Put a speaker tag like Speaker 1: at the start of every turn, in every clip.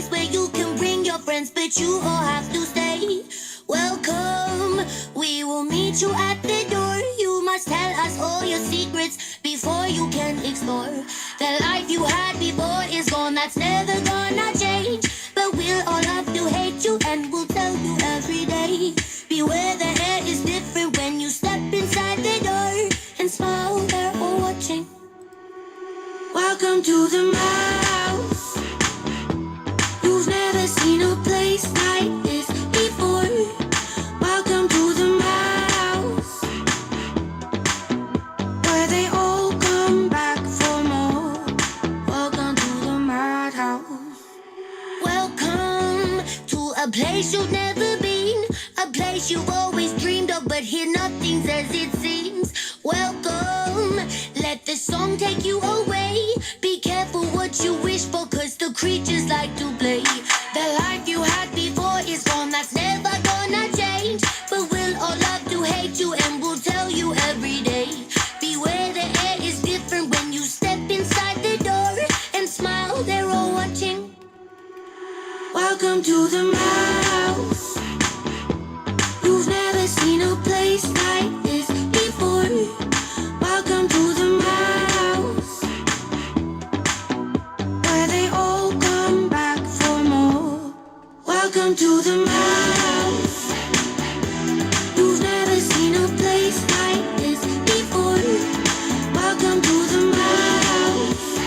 Speaker 1: place where you can bring your friends, but you all have to stay. Welcome, we will meet you at the door. You must tell us all your secrets before you can explore. The life you had before is gone, that's never gonna change. But we'll all love to hate you and we'll tell you every day. Beware, the air is different when you step inside the door. And smile, they're all watching. Welcome to the house. You've never seen a place like this before. Welcome to the house, where they all come back for more. Welcome to the madhouse. Welcome to a place you've never been, a place you've always dreamed of, but here nothing's as it seems. Welcome, let the song take you away. Be careful what you wish for, cause the creatures like to play. The life you had before is gone, that's never gonna change. But we'll all love to hate you and we'll tell you every day. Beware, the air is different when you step inside the door. And smile, they're all watching. Welcome to the house. You've never seen a place like this before. Welcome to the house, where they all come back for more. Welcome to the house. You've never seen a place like this before. Welcome to the house,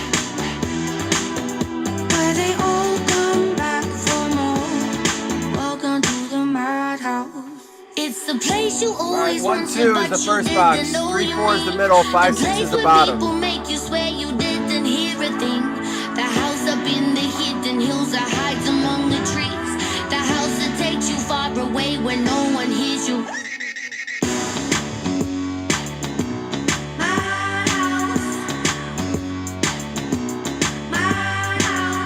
Speaker 1: where they all come back for more. Welcome to the madhouse. It's the place you always
Speaker 2: Alright, 1,
Speaker 1: wanted,
Speaker 2: 2
Speaker 1: but
Speaker 2: is the
Speaker 1: you
Speaker 2: first
Speaker 1: didn't
Speaker 2: box.
Speaker 1: know
Speaker 2: 3,
Speaker 1: you
Speaker 2: 4 is the
Speaker 1: need.
Speaker 2: middle. 5, 6
Speaker 1: place
Speaker 2: is the
Speaker 1: where
Speaker 2: bottom.
Speaker 1: people make you swear you didn't hear a thing. The house up in the hidden hills that hides among the trees. The house that takes you far away where no one hears you. My house. My house.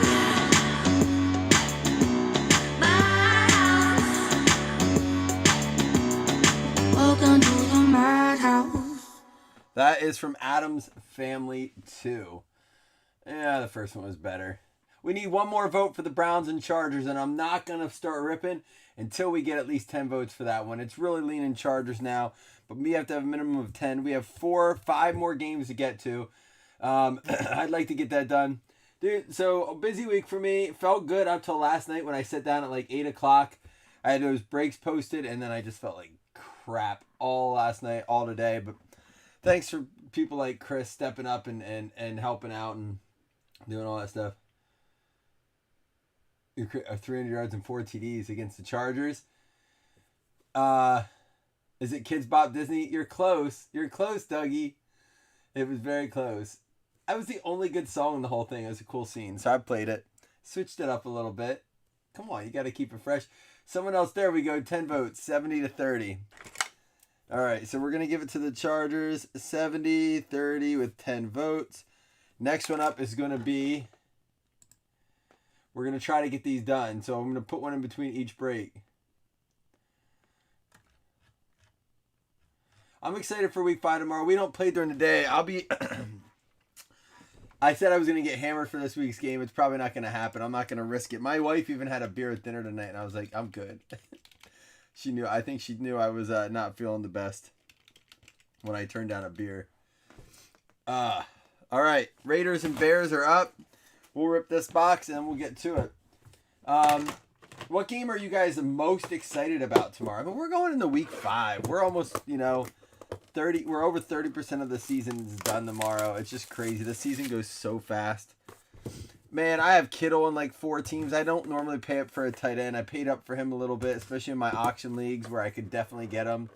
Speaker 1: My house. Welcome to the madhouse.
Speaker 2: That is from Adam's Family 2. Yeah, the first one was better. We need one more vote for the Browns and Chargers, and I'm not going to start ripping until we get at least 10 votes for that one. It's really leaning Chargers now, but we have to have a minimum of 10. We have 5 more games to get to. I'd like to get that done. Dude, so a busy week for me. Felt good up till last night when I sat down at like 8 o'clock. I had those breaks posted, and then I just felt like crap all last night, all today. But thanks for people like Chris stepping up and helping out and doing all that stuff. 300 yards and 4 TDs against the Chargers. Is it Kids Bop Disney? You're close. You're close, Dougie. It was very close. That was the only good song in the whole thing. It was a cool scene, so I played it. Switched it up a little bit. Come on, you got to keep it fresh. Someone else, there we go. 10 votes, 70-30. All right, so we're going to give it to the Chargers, 70-30 with 10 votes. Next one up is going to be, we're going to try to get these done. So I'm going to put one in between each break. I'm excited for week 5 tomorrow. We don't play during the day. I'll be... I said I was going to get hammered for this week's game. It's probably not going to happen. I'm not going to risk it. My wife even had a beer at dinner tonight, and I was like, I'm good. She knew. I think she knew I was not feeling the best when I turned down a beer. All right. Raiders and Bears are up. We'll rip this box, and then we'll get to it. What game are you guys the most excited about tomorrow? I mean, we're going into week 5. We're almost, 30. We're over 30% of the season is done tomorrow. It's just crazy. The season goes so fast. Man, I have Kittle in like 4 teams. I don't normally pay up for a tight end. I paid up for him a little bit, especially in my auction leagues where I could definitely get him.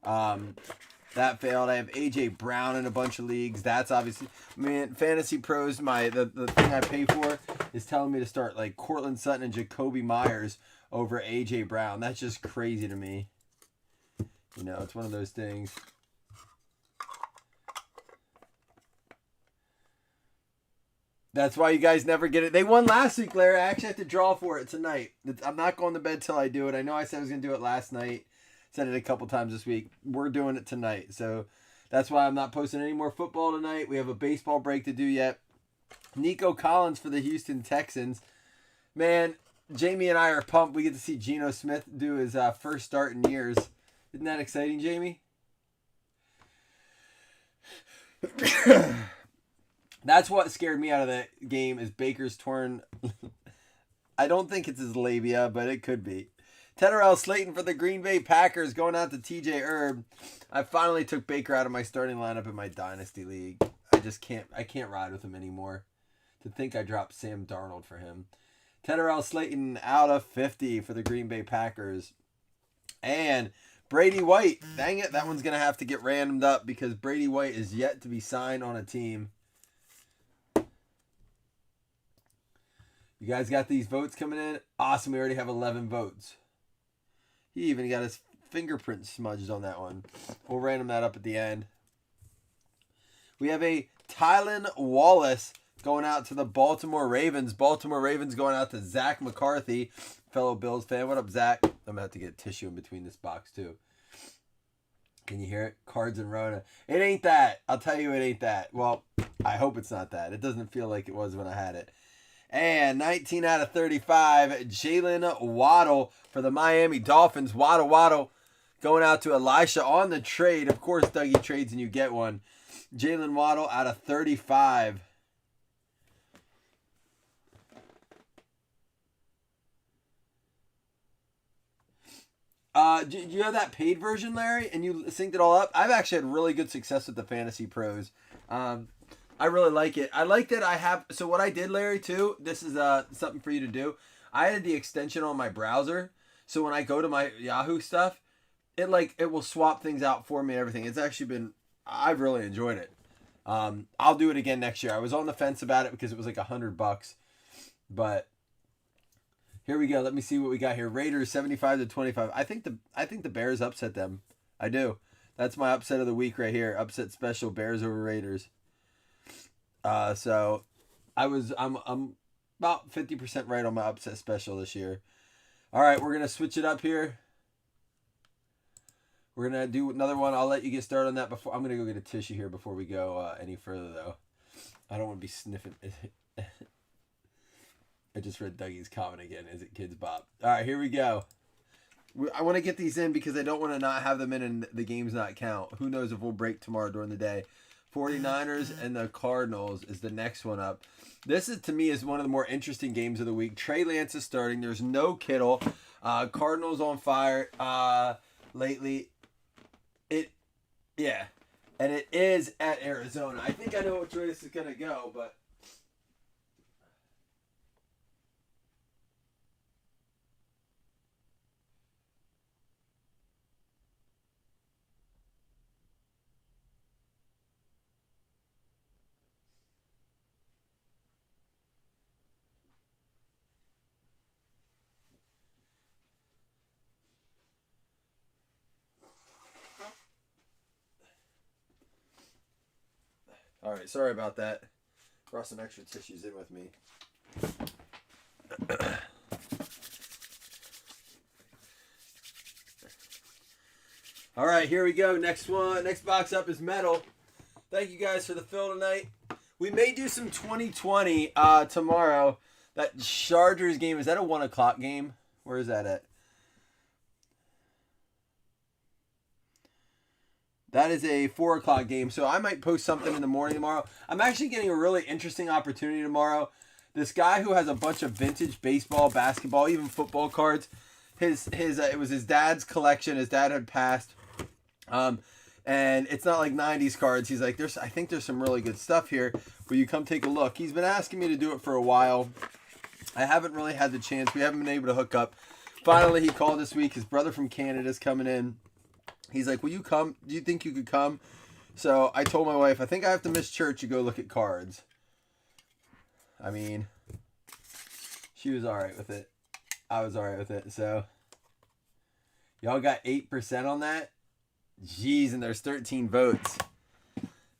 Speaker 2: That failed. I have AJ Brown in a bunch of leagues. That's obviously, Fantasy Pros, the thing I pay for is telling me to start like Cortland Sutton and Jacoby Myers over AJ Brown. That's just crazy to me. It's one of those things. That's why you guys never get it. They won last week, Larry. I actually have to draw for it tonight. I'm not going to bed till I do it. I know I said I was going to do it last night. Said it a couple times this week. We're doing it tonight. So that's why I'm not posting any more football tonight. We have a baseball break to do yet. Nico Collins for the Houston Texans. Man, Jamie and I are pumped. We get to see Geno Smith do his first start in years. Isn't that exciting, Jamie? That's what scared me out of the game is Baker's torn. I don't think it's his labia, but it could be. Tedderell Slayton for the Green Bay Packers going out to TJ Erb. I finally took Baker out of my starting lineup in my Dynasty League. I can't ride with him anymore. To think I dropped Sam Darnold for him. Tedderell Slayton out of 50 for the Green Bay Packers. And Brady White. Dang it, that one's going to have to get randomed up because Brady White is yet to be signed on a team. You guys got these votes coming in? Awesome, we already have 11 votes. He even got his fingerprint smudged on that one. We'll random that up at the end. We have a Tylan Wallace going out to the Baltimore Ravens. Baltimore Ravens going out to Zach McCarthy, fellow Bills fan. What up, Zach? I'm going to have to get tissue in between this box, too. Can you hear it? Cards and Rona. It ain't that. I'll tell you it ain't that. Well, I hope it's not that. It doesn't feel like it was when I had it. And 19 out of 35, Jalen Waddle for the Miami Dolphins. Waddle going out to Elisha on the trade. Of course, Dougie trades and you get one. Jalen Waddle out of 35. Do you have that paid version, Larry? And you synced it all up? I've actually had really good success with the Fantasy Pros. I really like it. I like that I have... So what I did, Larry, too, this is something for you to do. I added the extension on my browser. So when I go to my Yahoo stuff, it will swap things out for me and everything. It's actually been... I've really enjoyed it. I'll do it again next year. I was on the fence about it because it was like $100. But here we go. Let me see what we got here. Raiders 75-25. I think the Bears upset them. I do. That's my upset of the week right here. Upset special, Bears over Raiders. So I'm about 50% right on my upset special this year. All right, we're gonna switch it up here. We're gonna do another one. I'll let you get started on that before. I'm gonna go get a tissue here before we go any further though. I don't want to be sniffing. I just read Dougie's comment again. Is it Kids Bop? All right, here we go. I want to get these in because I don't want to not have them in and the games not count. Who knows if we'll break tomorrow during the day. 49ers and the Cardinals is the next one up. This is, to me, is one of the more interesting games of the week. Trey Lance is starting. There's no Kittle. Cardinals on fire lately. Yeah. And it is at Arizona. I think I know which way this is going to go, but... All right, sorry about that. Brought some extra tissues in with me. All right, here we go. Next one. Next box up is metal. Thank you guys for the fill tonight. We may do some 2020 tomorrow. That Chargers game, is that a 1 o'clock game? Where is that at? That is a 4 o'clock game, so I might post something in the morning tomorrow. I'm actually getting a really interesting opportunity tomorrow. This guy who has a bunch of vintage baseball, basketball, even football cards. It was his dad's collection. His dad had passed, and it's not like 90s cards. He's like, I think there's some really good stuff here. Will you come take a look? He's been asking me to do it for a while. I haven't really had the chance. We haven't been able to hook up. Finally, he called this week. His brother from Canada is coming in. He's like, will you come? Do you think you could come? So I told my wife, I think I have to miss church to go look at cards. I mean, she was all right with it. I was all right with it. So y'all got 8% on that? Jeez, and there's 13 votes.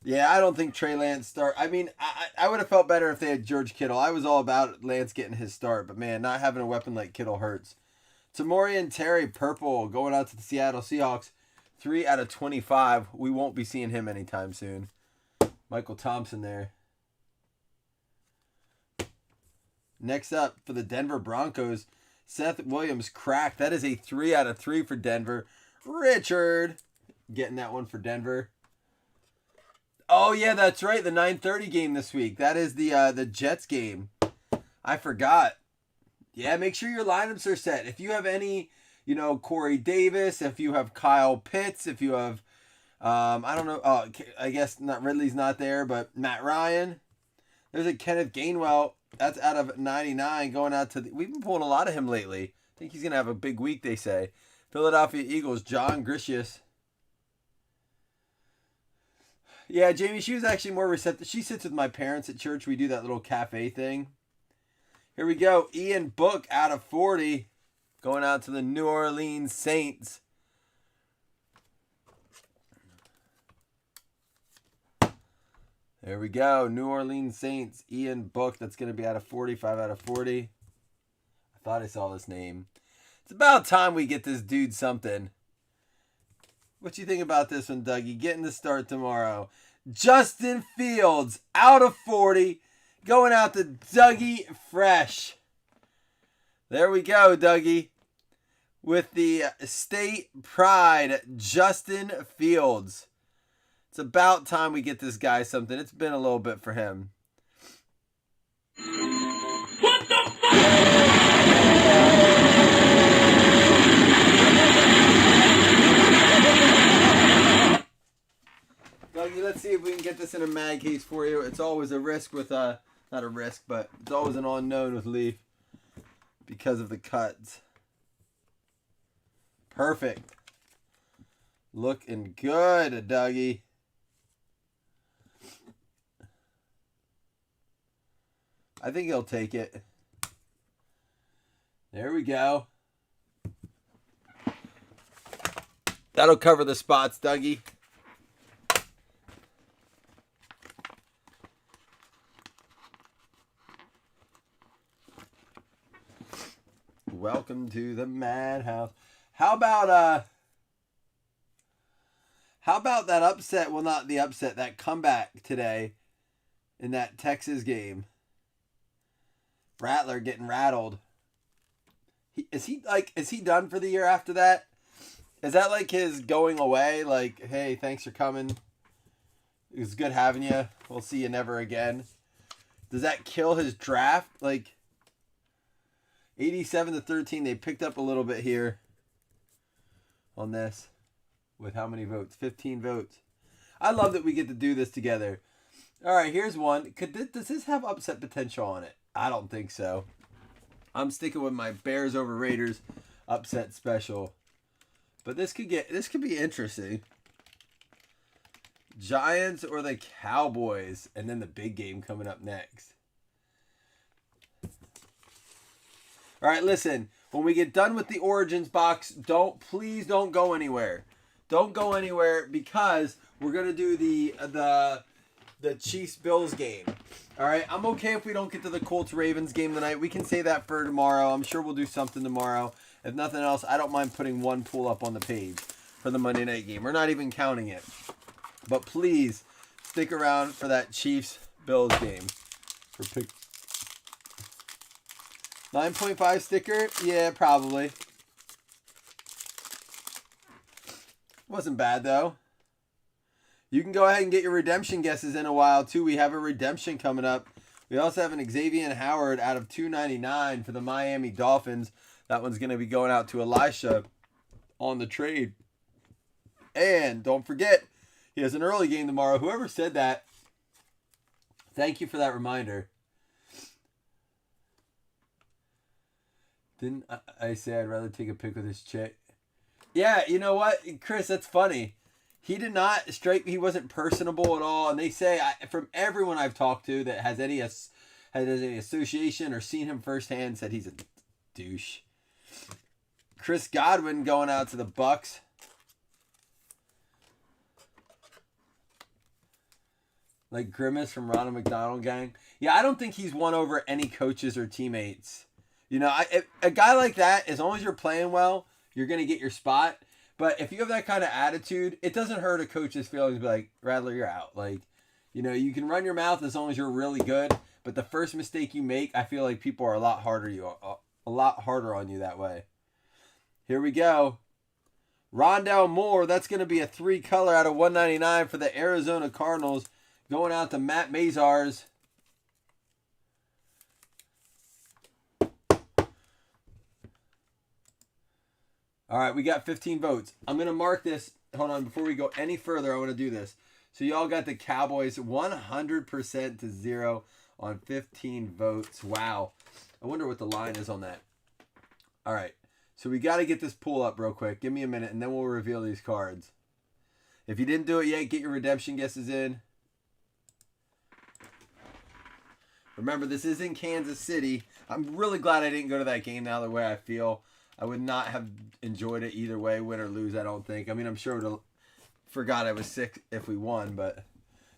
Speaker 2: Yeah, I don't think Trey Lance start. I mean, I would have felt better if they had George Kittle. I was all about Lance getting his start. But, man, not having a weapon like Kittle hurts. Tamori and Terry purple going out to the Seattle Seahawks. 3 out of 25. We won't be seeing him anytime soon. Michael Thompson there. Next up for the Denver Broncos, Seth Williams crack. That is a 3 out of 3 for Denver. Richard getting that one for Denver. Oh yeah, that's right. The 9:30 game this week. That is the Jets game. I forgot. Yeah, make sure your lineups are set. If you have any, Corey Davis, if you have Kyle Pitts, if you have, I don't know. Oh, I guess not. Ridley's not there, but Matt Ryan. There's a Kenneth Gainwell. That's out of 99 going out to we've been pulling a lot of him lately. I think he's going to have a big week, they say. Philadelphia Eagles, John Grisius. Yeah, Jamie, she was actually more receptive. She sits with my parents at church. We do that little cafe thing. Here we go. Ian Book out of 40. Going out to the New Orleans Saints. There we go. New Orleans Saints. Ian Book. That's going to be out of 45 out of 40. I thought I saw this name. It's about time we get this dude something. What you think about this one, Dougie? Getting the start tomorrow. Justin Fields out of 40. Going out to Dougie Fresh. There we go, Dougie. With the state pride, Justin Fields. It's about time we get this guy something. It's been a little bit for him.
Speaker 3: What the fuck?
Speaker 2: Dougie, let's see if we can get this in a mag case for you. It's always a risk with, not a risk, but it's always an unknown with Leaf because of the cuts. Perfect. Looking good, Dougie. I think he'll take it. There we go. That'll cover the spots, Dougie. Welcome to the madhouse. How about that upset? Well, not the upset, that comeback today in that Texas game. Rattler getting rattled. Is he done for the year after that? Is that like his going away? Like, hey, thanks for coming. It was good having you. We'll see you never again. Does that kill his draft? Like 87-13, they picked up a little bit here on this. With how many votes? 15 votes. I love that we get to do this together. All right, here's one. Does this have upset potential on it? I don't think so. I'm sticking with my Bears over Raiders upset special. But this could be interesting. Giants or the Cowboys, and then the big game coming up next. All right, listen. When we get done with the Origins box, please don't go anywhere. Don't go anywhere because we're gonna do the Chiefs Bills game. All right, I'm okay if we don't get to the Colts Ravens game tonight. We can say that for tomorrow. I'm sure we'll do something tomorrow. If nothing else, I don't mind putting one pool up on the page for the Monday night game. We're not even counting it. But please stick around for that Chiefs Bills game. For pick 9.5 sticker? Yeah, probably. Wasn't bad though. You can go ahead and get your redemption guesses in a while too. We have a redemption coming up. We also have an Xavier Howard out of 299 for the Miami Dolphins. That one's going to be going out to Elisha on the trade. And don't forget, he has an early game tomorrow. Whoever said that, thank you for that reminder. Didn't I say I'd rather take a pic with this chick? Yeah, you know what, Chris, that's funny. He did not strike me. He wasn't personable at all. And they say, from everyone I've talked to that has any association or seen him firsthand, said he's a douche. Chris Godwin going out to the Bucks. Like Grimace from Ronald McDonald Gang. Yeah, I don't think he's won over any coaches or teammates. You know, a guy like that, as long as you're playing well, you're going to get your spot. But if you have that kind of attitude, it doesn't hurt a coach's feelings to be like, Rattler, you're out. Like, you know, you can run your mouth as long as you're really good. But the first mistake you make, I feel like people are a lot harder on you that way. Here we go. Rondell Moore, that's going to be a 3-color out of 199 for the Arizona Cardinals. Going out to Matt Mazars. All right, we got 15 votes. I'm going to mark this. Hold on, before we go any further, I want to do this. So y'all got the Cowboys 100% to 0 on 15 votes. Wow. I wonder what the line is on that. All right. So we got to get this pool up real quick. Give me a minute, and then we'll reveal these cards. If you didn't do it yet, get your redemption guesses in. Remember, this is in Kansas City. I'm really glad I didn't go to that game now the way I feel. I would not have enjoyed it either way, win or lose, I don't think. I mean, I'm sure I would have forgot I was sick if we won, but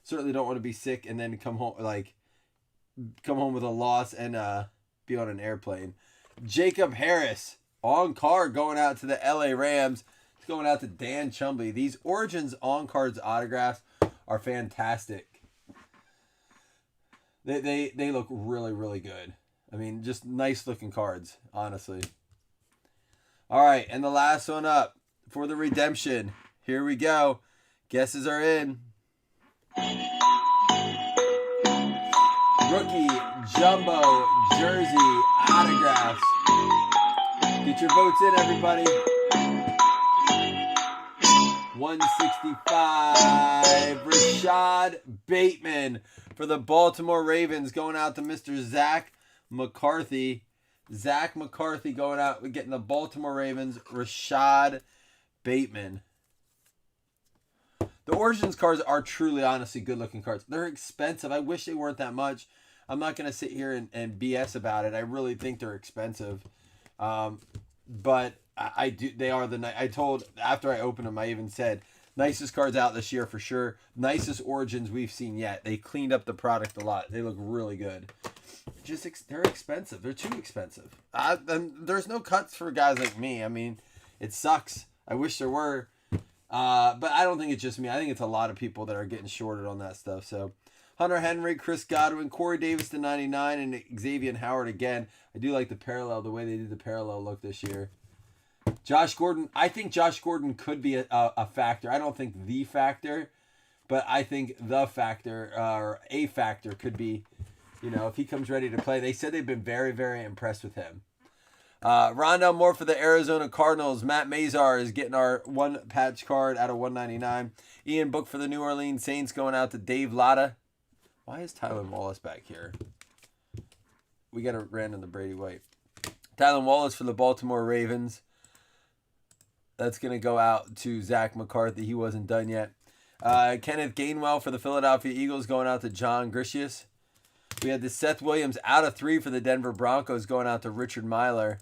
Speaker 2: certainly don't want to be sick and then come home with a loss and be on an airplane. Jacob Harris on card going out to the LA Rams. It's going out to Dan Chumley. These Origins on cards autographs are fantastic. They look really, really good. I mean, just nice looking cards, honestly. All right, and the last one up for the redemption. Here we go. Guesses are in. Rookie Jumbo Jersey autographs. Get your votes in, everybody. 165. Rashad Bateman for the Baltimore Ravens going out to Mr. Zach McCarthy. Zach McCarthy going out, getting the Baltimore Ravens. Rashad Bateman. The Origins cards are truly, honestly, good-looking cards. They're expensive. I wish they weren't that much. I'm not going to sit here and BS about it. I really think they're expensive. But I do. They are I told, after I opened them, I even said, nicest cards out this year for sure. Nicest Origins we've seen yet. They cleaned up the product a lot. They look really good. They're expensive. They're too expensive. And there's no cuts for guys like me. I mean, it sucks. I wish there were. But I don't think it's just me. I think it's a lot of people that are getting shorted on that stuff. So, Hunter Henry, Chris Godwin, Corey Davis to 99, and Xavier Howard again. I do like the way they did the parallel look this year. Josh Gordon. I think Josh Gordon could be a factor. I don't think the factor, but I think the factor or a factor could be, if he comes ready to play. They said they've been very, very impressed with him. Rondell Moore for the Arizona Cardinals. Matt Mazar is getting our one patch card out of 199. Ian Book for the New Orleans Saints going out to Dave Latta. Why is Tylan Wallace back here? We got a random the Brady White. Tylan Wallace for the Baltimore Ravens. That's going to go out to Zach McCarthy. He wasn't done yet. Kenneth Gainwell for the Philadelphia Eagles going out to John Grisius. We had the Seth Williams out of 3 for the Denver Broncos going out to Richard Myler.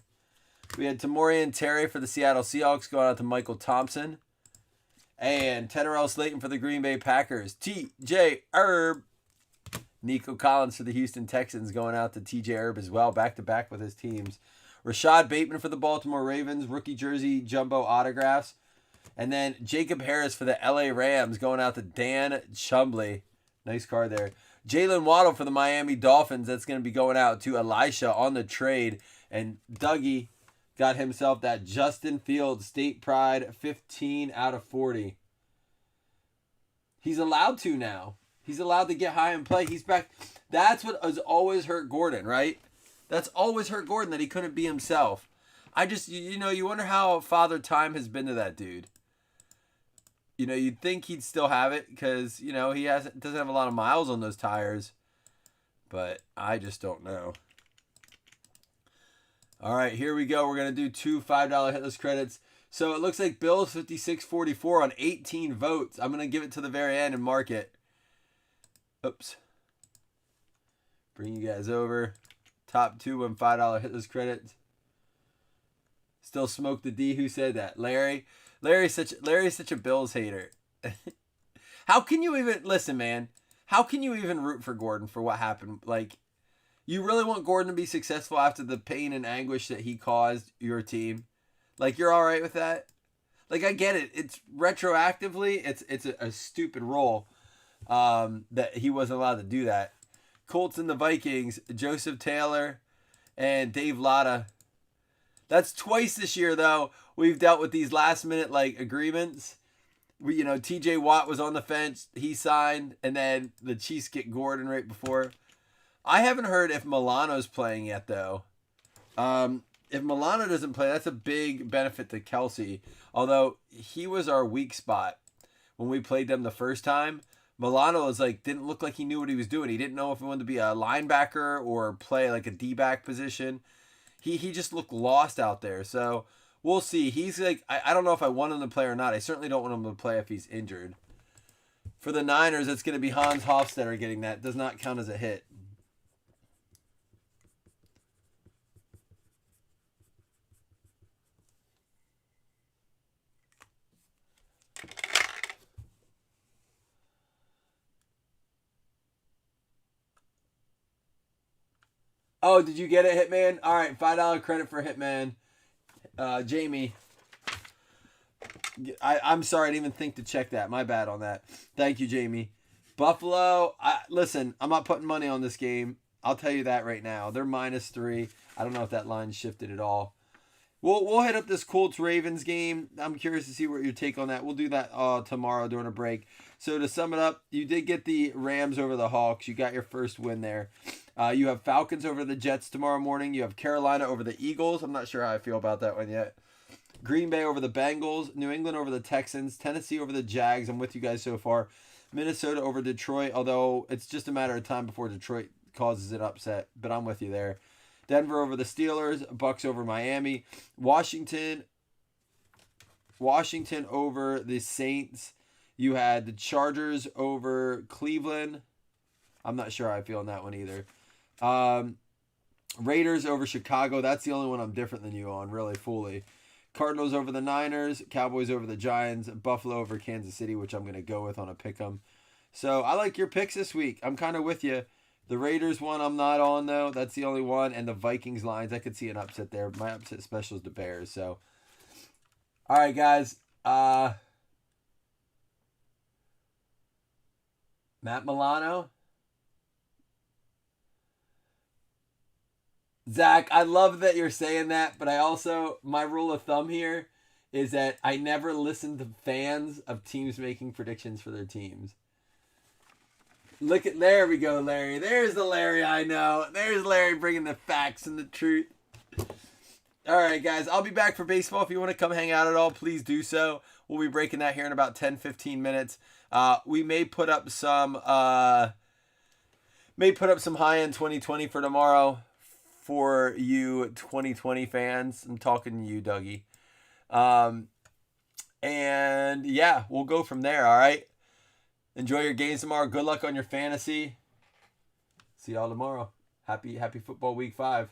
Speaker 2: We had Tamorian Terry for the Seattle Seahawks going out to Michael Thompson. And Tenerell Slayton for the Green Bay Packers. TJ Erb. Nico Collins for the Houston Texans going out to TJ Erb as well, back-to-back with his teams. Rashad Bateman for the Baltimore Ravens, rookie jersey jumbo autographs. And then Jacob Harris for the LA Rams going out to Dan Chumley. Nice card there. Jalen Waddle for the Miami Dolphins. That's going to be going out to Elisha on the trade. And Dougie got himself that Justin Fields State Pride 15 out of 40. He's allowed to now. He's allowed to get high and play. He's back. That's what has always hurt Gordon, right? That's always hurt Gordon, that he couldn't be himself. I just, you wonder how Father Time has been to that dude. You'd think he'd still have it because, he doesn't have a lot of miles on those tires. But I just don't know. All right, here we go. We're going to do 2 $5 hitless credits. So it looks like Bill's 5644 on 18 votes. I'm going to give it to the very end and mark it. Oops. Bring you guys over. Top 2 win $5 hitless credits. Still smoke the D. Who said that? Larry's such a Bills hater. How can you even listen, man? How can you even root for Gordon for what happened? Like, you really want Gordon to be successful after the pain and anguish that he caused your team? Like, you're all right with that? Like, I get it. It's retroactively, it's a stupid rule that he wasn't allowed to do that. Colts and the Vikings, Joseph Taylor and Dave Latta. That's twice this year, though, we've dealt with these last-minute agreements. T.J. Watt was on the fence. He signed, and then the Chiefs get Gordon right before. I haven't heard if Milano's playing yet, though. If Milano doesn't play, that's a big benefit to Kelsey. Although he was our weak spot when we played them the first time. Milano was didn't look like he knew what he was doing. He didn't know if he wanted to be a linebacker or play a D-back position. He just looked lost out there. So we'll see. He's I don't know if I want him to play or not. I certainly don't want him to play if he's injured. For the Niners, it's going to be Hans Hofstetter getting that. Does not count as a hit. Oh, did you get it, Hitman? All right, $5 credit for Hitman. Jamie. I'm sorry, I didn't even think to check that. My bad on that. Thank you, Jamie. Buffalo, listen, I'm not putting money on this game. I'll tell you that right now. They're -3. I don't know if that line shifted at all. We'll hit up this Colts-Ravens game. I'm curious to see what your take on that. We'll do that tomorrow during a break. So to sum it up, you did get the Rams over the Hawks. You got your first win there. You have Falcons over the Jets tomorrow morning. You have Carolina over the Eagles. I'm not sure how I feel about that one yet. Green Bay over the Bengals. New England over the Texans. Tennessee over the Jags. I'm with you guys so far. Minnesota over Detroit, although it's just a matter of time before Detroit causes an upset. But I'm with you there. Denver over the Steelers. Bucks over Miami. Washington over the Saints. You had the Chargers over Cleveland. I'm not sure how I feel on that one either. Raiders over Chicago. That's the only one I'm different than you on, really, fully. Cardinals over the Niners. Cowboys over the Giants. Buffalo over Kansas City, which I'm going to go with on a pick'em. So I like your picks this week. I'm kind of with you. The Raiders one I'm not on, though. That's the only one. And the Vikings lines, I could see an upset there. My upset special is the Bears. So, all right, guys. Matt Milano. Zach, I love that you're saying that, but my rule of thumb here is that I never listen to fans of teams making predictions for their teams. There we go, Larry. There's the Larry I know. There's Larry bringing the facts and the truth. All right, guys, I'll be back for baseball. If you want to come hang out at all, please do so. We'll be breaking that here in about 10-15 minutes. We may put up some high-end 2020 for tomorrow. For you 2020 fans, I'm talking to you, Dougie. And yeah, we'll go from there, all right? Enjoy your games tomorrow. Good luck on your fantasy. See y'all tomorrow. Happy football week 5.